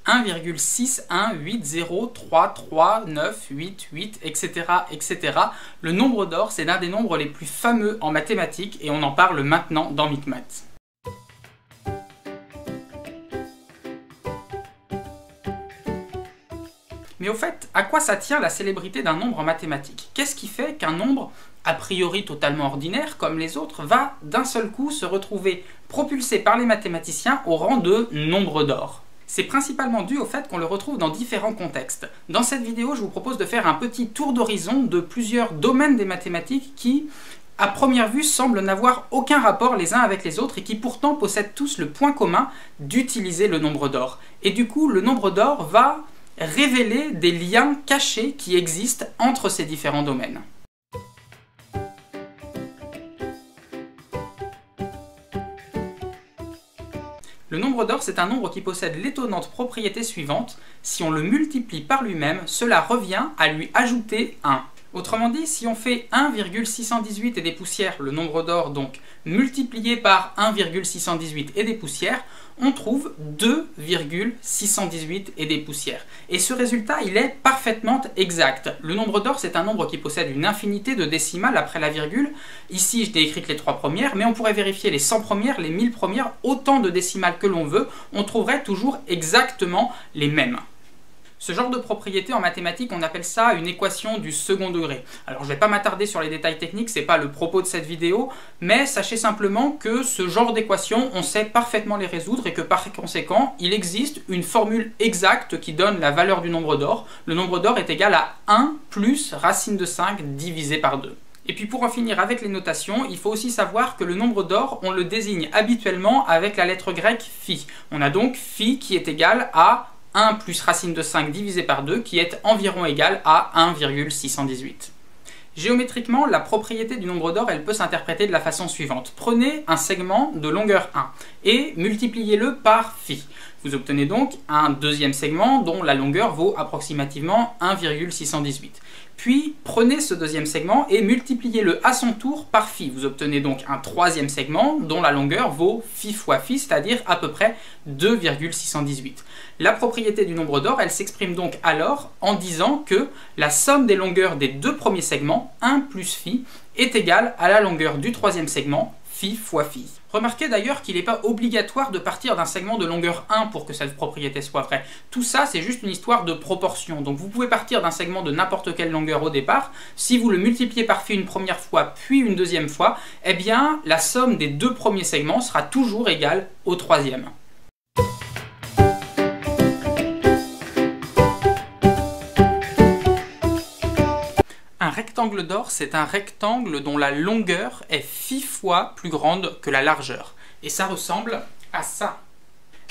1,618033988, etc., etc. Le nombre d'or, c'est l'un des nombres les plus fameux en mathématiques et on en parle maintenant dans Micmath. Mais au fait, à quoi ça tient la célébrité d'un nombre en mathématiques? Qu'est-ce qui fait qu'un nombre, a priori totalement ordinaire comme les autres, va d'un seul coup se retrouver propulsé par les mathématiciens au rang de nombre d'or? C'est principalement dû au fait qu'on le retrouve dans différents contextes. Dans cette vidéo, je vous propose de faire un petit tour d'horizon de plusieurs domaines des mathématiques qui, à première vue, semblent n'avoir aucun rapport les uns avec les autres et qui pourtant possèdent tous le point commun d'utiliser le nombre d'or. Et du coup, le nombre d'or va révéler des liens cachés qui existent entre ces différents domaines. Le nombre d'or, c'est un nombre qui possède l'étonnante propriété suivante: si on le multiplie par lui-même, cela revient à lui ajouter 1. Autrement dit, si on fait 1,618 et des poussières, le nombre d'or donc, multiplié par 1,618 et des poussières, on trouve 2,618 et des poussières. Et ce résultat, il est parfaitement exact. Le nombre d'or, c'est un nombre qui possède une infinité de décimales après la virgule. Ici, je n'ai écrit que les 3 premières, mais on pourrait vérifier les 100 premières, les 1000 premières, autant de décimales que l'on veut, on trouverait toujours exactement les mêmes. Ce genre de propriété en mathématiques, on appelle ça une équation du second degré. Alors je ne vais pas m'attarder sur les détails techniques, ce n'est pas le propos de cette vidéo, mais sachez simplement que ce genre d'équations, on sait parfaitement les résoudre et que par conséquent, il existe une formule exacte qui donne la valeur du nombre d'or. Le nombre d'or est égal à 1 plus racine de 5 divisé par 2. Et puis pour en finir avec les notations, il faut aussi savoir que le nombre d'or, on le désigne habituellement avec la lettre grecque phi. On a donc phi qui est égal à 1 plus racine de 5 divisé par 2 qui est environ égal à 1,618. Géométriquement, la propriété du nombre d'or, elle peut s'interpréter de la façon suivante. Prenez un segment de longueur 1 et multipliez-le par phi. Vous obtenez donc un deuxième segment dont la longueur vaut approximativement 1,618. Puis prenez ce deuxième segment et multipliez-le à son tour par phi. Vous obtenez donc un troisième segment dont la longueur vaut phi fois phi, c'est-à-dire à peu près 2,618. La propriété du nombre d'or, elle s'exprime donc alors en disant que la somme des longueurs des deux premiers segments, 1 plus phi, est égale à la longueur du troisième segment, phi fois phi. Remarquez d'ailleurs qu'il n'est pas obligatoire de partir d'un segment de longueur 1 pour que cette propriété soit vraie. Tout ça, c'est juste une histoire de proportion. Donc vous pouvez partir d'un segment de n'importe quelle longueur au départ. Si vous le multipliez par phi une première fois, puis une deuxième fois, eh bien, la somme des deux premiers segments sera toujours égale au troisième. Un rectangle d'or, c'est un rectangle dont la longueur est phi fois plus grande que la largeur. Et ça ressemble à ça.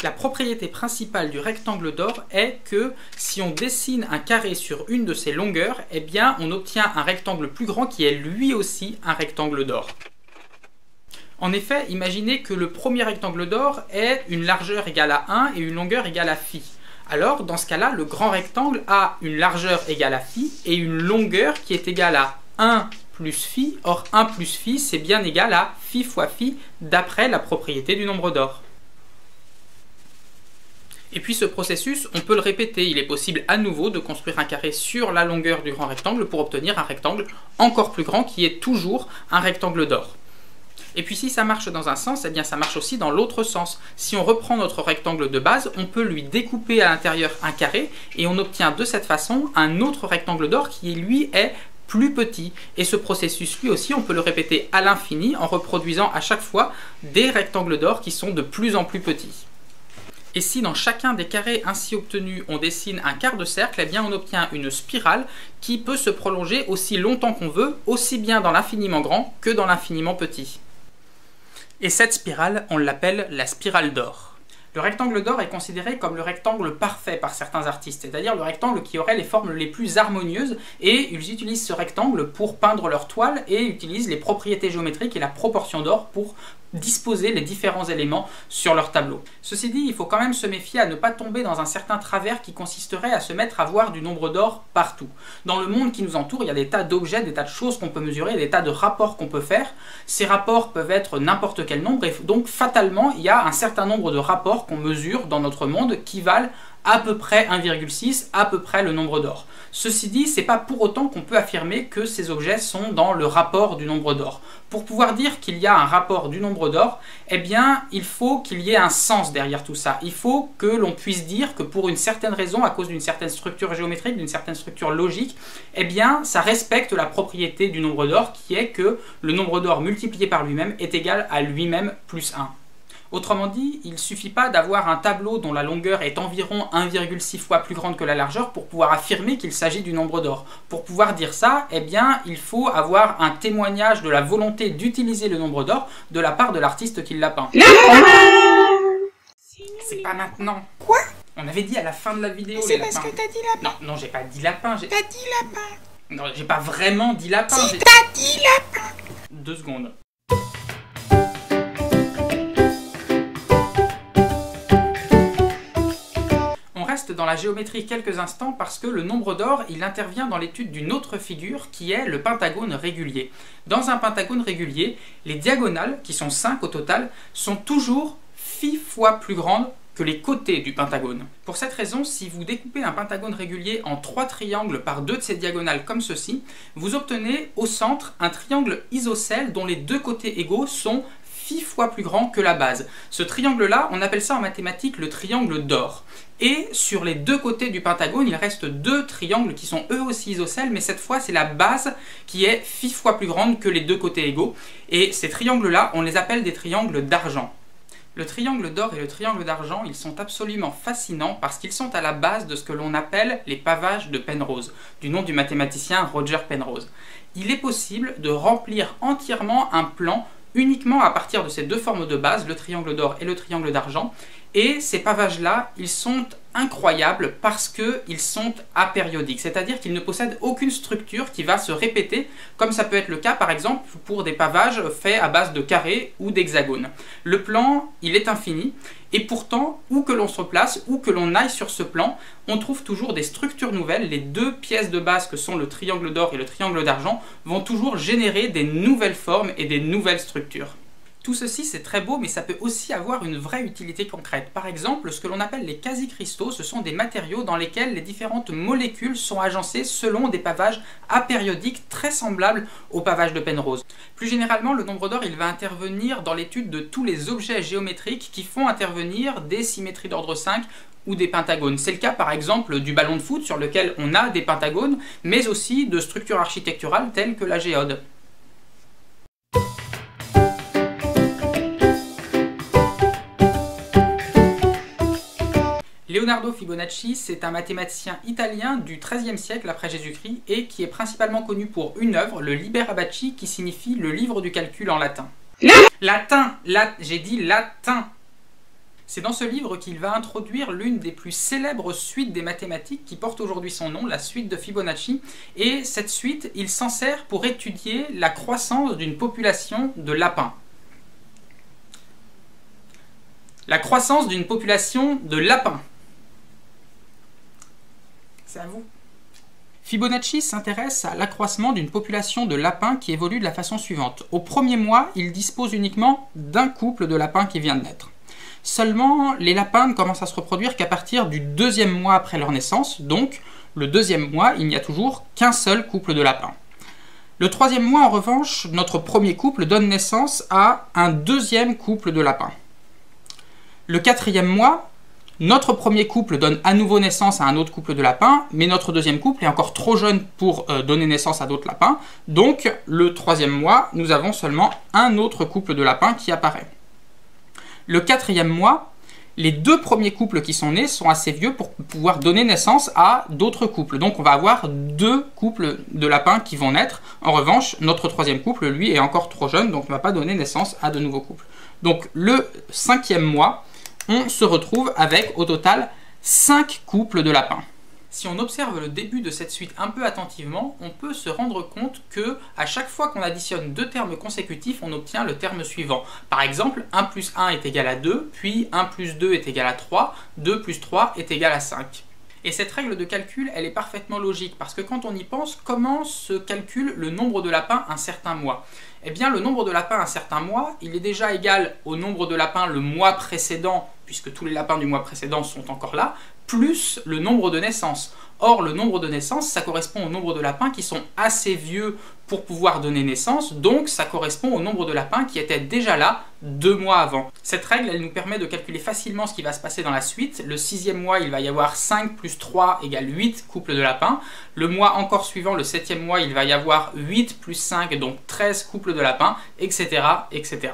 La propriété principale du rectangle d'or est que si on dessine un carré sur une de ses longueurs, eh bien on obtient un rectangle plus grand qui est lui aussi un rectangle d'or. En effet, imaginez que le premier rectangle d'or ait une largeur égale à 1 et une longueur égale à phi. Alors, dans ce cas-là, le grand rectangle a une largeur égale à phi et une longueur qui est égale à 1 plus phi. Or, 1 plus phi, c'est bien égal à phi fois phi, d'après la propriété du nombre d'or. Et puis ce processus, on peut le répéter. Il est possible à nouveau de construire un carré sur la longueur du grand rectangle pour obtenir un rectangle encore plus grand qui est toujours un rectangle d'or. Et puis si ça marche dans un sens, eh bien ça marche aussi dans l'autre sens. Si on reprend notre rectangle de base, on peut lui découper à l'intérieur un carré et on obtient de cette façon un autre rectangle d'or qui lui est plus petit. Et ce processus lui aussi, on peut le répéter à l'infini en reproduisant à chaque fois des rectangles d'or qui sont de plus en plus petits. Et si dans chacun des carrés ainsi obtenus, on dessine un quart de cercle, eh bien on obtient une spirale qui peut se prolonger aussi longtemps qu'on veut, aussi bien dans l'infiniment grand que dans l'infiniment petit. Et cette spirale, on l'appelle la spirale d'or. Le rectangle d'or est considéré comme le rectangle parfait par certains artistes, c'est-à-dire le rectangle qui aurait les formes les plus harmonieuses, et ils utilisent ce rectangle pour peindre leur toile et utilisent les propriétés géométriques et la proportion d'or pour disposer les différents éléments sur leur tableau. Ceci dit, il faut quand même se méfier à ne pas tomber dans un certain travers qui consisterait à se mettre à voir du nombre d'or partout. Dans le monde qui nous entoure, il y a des tas d'objets, des tas de choses qu'on peut mesurer, des tas de rapports qu'on peut faire. Ces rapports peuvent être n'importe quel nombre et donc fatalement, il y a un certain nombre de rapports qu'on mesure dans notre monde qui valent à peu près 1,6, à peu près le nombre d'or. Ceci dit, c'est pas pour autant qu'on peut affirmer que ces objets sont dans le rapport du nombre d'or. Pour pouvoir dire qu'il y a un rapport du nombre d'or, eh bien, il faut qu'il y ait un sens derrière tout ça. Il faut que l'on puisse dire que pour une certaine raison, à cause d'une certaine structure géométrique, d'une certaine structure logique, eh bien, ça respecte la propriété du nombre d'or qui est que le nombre d'or multiplié par lui-même est égal à lui-même plus 1. Autrement dit, il ne suffit pas d'avoir un tableau dont la longueur est environ 1,6 fois plus grande que la largeur pour pouvoir affirmer qu'il s'agit du nombre d'or. Pour pouvoir dire ça, eh bien, il faut avoir un témoignage de la volonté d'utiliser le nombre d'or de la part de l'artiste qui l'a peint. C'est pas maintenant. Quoi? On avait dit à la fin de la vidéo C'est parce que t'as dit lapin. Non, j'ai pas dit lapin. T'as dit lapin. Non, j'ai pas vraiment dit lapin. Si t'as dit lapin. 2 secondes. On reste dans la géométrie quelques instants parce que le nombre d'or, il intervient dans l'étude d'une autre figure qui est le pentagone régulier. Dans un pentagone régulier, les diagonales, qui sont 5 au total, sont toujours π fois plus grandes que les côtés du pentagone. Pour cette raison, si vous découpez un pentagone régulier en 3 triangles par 2 de ses diagonales comme ceci, vous obtenez au centre un triangle isocèle dont les 2 côtés égaux sont π fois plus grands que la base. Ce triangle-là, on appelle ça en mathématiques le triangle d'or. Et sur les 2 côtés du pentagone, il reste 2 triangles qui sont eux aussi isocèles, mais cette fois, c'est la base qui est π fois plus grande que les 2 côtés égaux. Et ces triangles-là, on les appelle des triangles d'argent. Le triangle d'or et le triangle d'argent, ils sont absolument fascinants parce qu'ils sont à la base de ce que l'on appelle les pavages de Penrose, du nom du mathématicien Roger Penrose. Il est possible de remplir entièrement un plan uniquement à partir de ces 2 formes de base, le triangle d'or et le triangle d'argent, et ces pavages-là, ils sont incroyables parce qu'ils sont apériodiques, c'est-à-dire qu'ils ne possèdent aucune structure qui va se répéter, comme ça peut être le cas par exemple pour des pavages faits à base de carrés ou d'hexagones. Le plan, il est infini, et pourtant, où que l'on se place, où que l'on aille sur ce plan, on trouve toujours des structures nouvelles. Les 2 pièces de base que sont le triangle d'or et le triangle d'argent vont toujours générer des nouvelles formes et des nouvelles structures. Tout ceci, c'est très beau, mais ça peut aussi avoir une vraie utilité concrète. Par exemple, ce que l'on appelle les quasi-cristaux, ce sont des matériaux dans lesquels les différentes molécules sont agencées selon des pavages apériodiques très semblables aux pavages de Penrose. Plus généralement, le nombre d'or, il va intervenir dans l'étude de tous les objets géométriques qui font intervenir des symétries d'ordre 5 ou des pentagones. C'est le cas par exemple du ballon de foot sur lequel on a des pentagones, mais aussi de structures architecturales telles que la géode. Leonardo Fibonacci, c'est un mathématicien italien du XIIIe siècle après Jésus-Christ et qui est principalement connu pour une œuvre, le Liber Abaci, qui signifie le livre du calcul en latin. Latin, j'ai dit latin. C'est dans ce livre qu'il va introduire l'une des plus célèbres suites des mathématiques qui porte aujourd'hui son nom, la suite de Fibonacci. Et cette suite, il s'en sert pour étudier la croissance d'une population de lapins. La croissance d'une population de lapins. C'est à vous. Fibonacci s'intéresse à l'accroissement d'une population de lapins qui évolue de la façon suivante. Au premier mois, il dispose uniquement d'un couple de lapins qui vient de naître. Seulement, les lapins ne commencent à se reproduire qu'à partir du 2e mois après leur naissance, donc le 2e mois, il n'y a toujours qu'un seul couple de lapins. Le 3e mois, en revanche, notre premier couple donne naissance à un 2e couple de lapins. Le 4e mois, notre premier couple donne à nouveau naissance à un autre couple de lapins, mais notre 2e couple est encore trop jeune pour donner naissance à d'autres lapins. Donc, le 3e mois, nous avons seulement un autre couple de lapins qui apparaît. Le 4e mois, les 2 premiers couples qui sont nés sont assez vieux pour pouvoir donner naissance à d'autres couples. Donc, on va avoir 2 couples de lapins qui vont naître. En revanche, notre 3e couple, lui, est encore trop jeune, donc ne va pas donner naissance à de nouveaux couples. Donc, le 5e mois, on se retrouve avec au total 5 couples de lapins. Si on observe le début de cette suite un peu attentivement, on peut se rendre compte que à chaque fois qu'on additionne 2 termes consécutifs, on obtient le terme suivant. Par exemple, 1 plus 1 est égal à 2, puis 1 plus 2 est égal à 3, 2 plus 3 est égal à 5. Et cette règle de calcul, elle est parfaitement logique, parce que quand on y pense, comment se calcule le nombre de lapins un certain mois? Eh bien, le nombre de lapins un certain mois, il est déjà égal au nombre de lapins le mois précédent puisque tous les lapins du mois précédent sont encore là, plus le nombre de naissances. Or, le nombre de naissances, ça correspond au nombre de lapins qui sont assez vieux pour pouvoir donner naissance, donc ça correspond au nombre de lapins qui étaient déjà là 2 mois avant. Cette règle, elle nous permet de calculer facilement ce qui va se passer dans la suite. Le 6e mois, il va y avoir 5 plus 3 égale 8 couples de lapins. Le mois encore suivant, le 7e mois, il va y avoir 8 plus 5, donc 13 couples de lapins, etc., etc.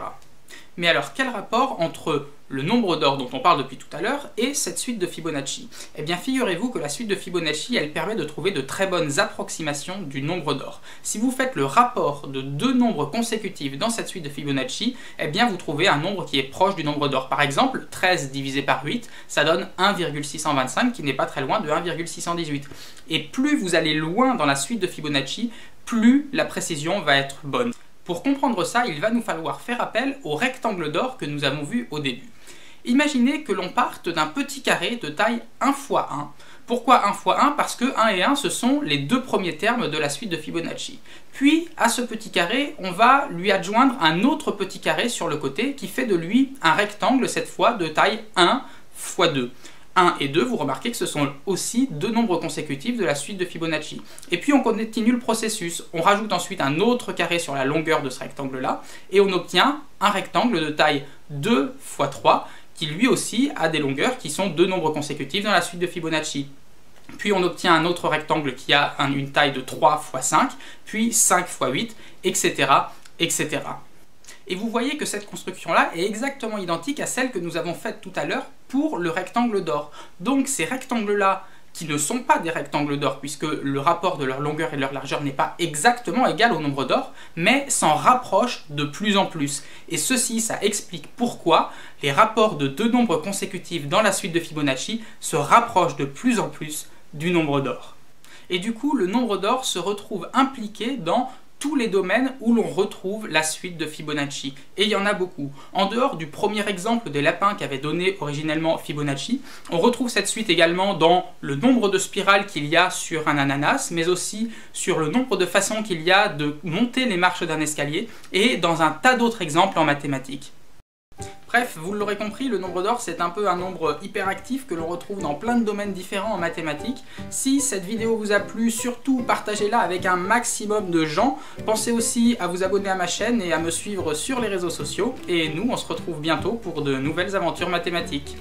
Mais alors, quel rapport entre le nombre d'or dont on parle depuis tout à l'heure et cette suite de Fibonacci? Eh bien, figurez-vous que la suite de Fibonacci, elle permet de trouver de très bonnes approximations du nombre d'or. Si vous faites le rapport de 2 nombres consécutifs dans cette suite de Fibonacci, eh bien, vous trouvez un nombre qui est proche du nombre d'or. Par exemple, 13 divisé par 8, ça donne 1,625, qui n'est pas très loin de 1,618. Et plus vous allez loin dans la suite de Fibonacci, plus la précision va être bonne. Pour comprendre ça, il va nous falloir faire appel au rectangle d'or que nous avons vu au début. Imaginez que l'on parte d'un petit carré de taille 1 x 1. Pourquoi 1 x 1? Parce que 1 et 1, ce sont les 2 premiers termes de la suite de Fibonacci. Puis, à ce petit carré, on va lui adjoindre un autre petit carré sur le côté qui fait de lui un rectangle, cette fois de taille 1 x 2. 1 et 2, vous remarquez que ce sont aussi 2 nombres consécutifs de la suite de Fibonacci. Et puis on continue le processus. On rajoute ensuite un autre carré sur la longueur de ce rectangle-là, et on obtient un rectangle de taille 2 x 3, qui lui aussi a des longueurs qui sont 2 nombres consécutifs dans la suite de Fibonacci. Puis on obtient un autre rectangle qui a une taille de 3 x 5, puis 5 x 8, etc., etc. Et vous voyez que cette construction-là est exactement identique à celle que nous avons faite tout à l'heure pour le rectangle d'or. Donc ces rectangles-là, qui ne sont pas des rectangles d'or, puisque le rapport de leur longueur et de leur largeur n'est pas exactement égal au nombre d'or, mais s'en rapprochent de plus en plus. Et ceci, ça explique pourquoi les rapports de 2 nombres consécutifs dans la suite de Fibonacci se rapprochent de plus en plus du nombre d'or. Et du coup, le nombre d'or se retrouve impliqué dans tous les domaines où l'on retrouve la suite de Fibonacci. Et il y en a beaucoup. En dehors du premier exemple des lapins qu'avait donné originellement Fibonacci, on retrouve cette suite également dans le nombre de spirales qu'il y a sur un ananas, mais aussi sur le nombre de façons qu'il y a de monter les marches d'un escalier, et dans un tas d'autres exemples en mathématiques. Bref, vous l'aurez compris, le nombre d'or c'est un peu un nombre hyperactif que l'on retrouve dans plein de domaines différents en mathématiques. Si cette vidéo vous a plu, surtout partagez-la avec un maximum de gens. Pensez aussi à vous abonner à ma chaîne et à me suivre sur les réseaux sociaux. Et nous, on se retrouve bientôt pour de nouvelles aventures mathématiques.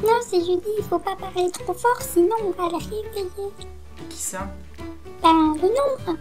Non, c'est Judy, il faut pas parler trop fort, sinon on va le réveiller. Qui ça? Ben, le nombre.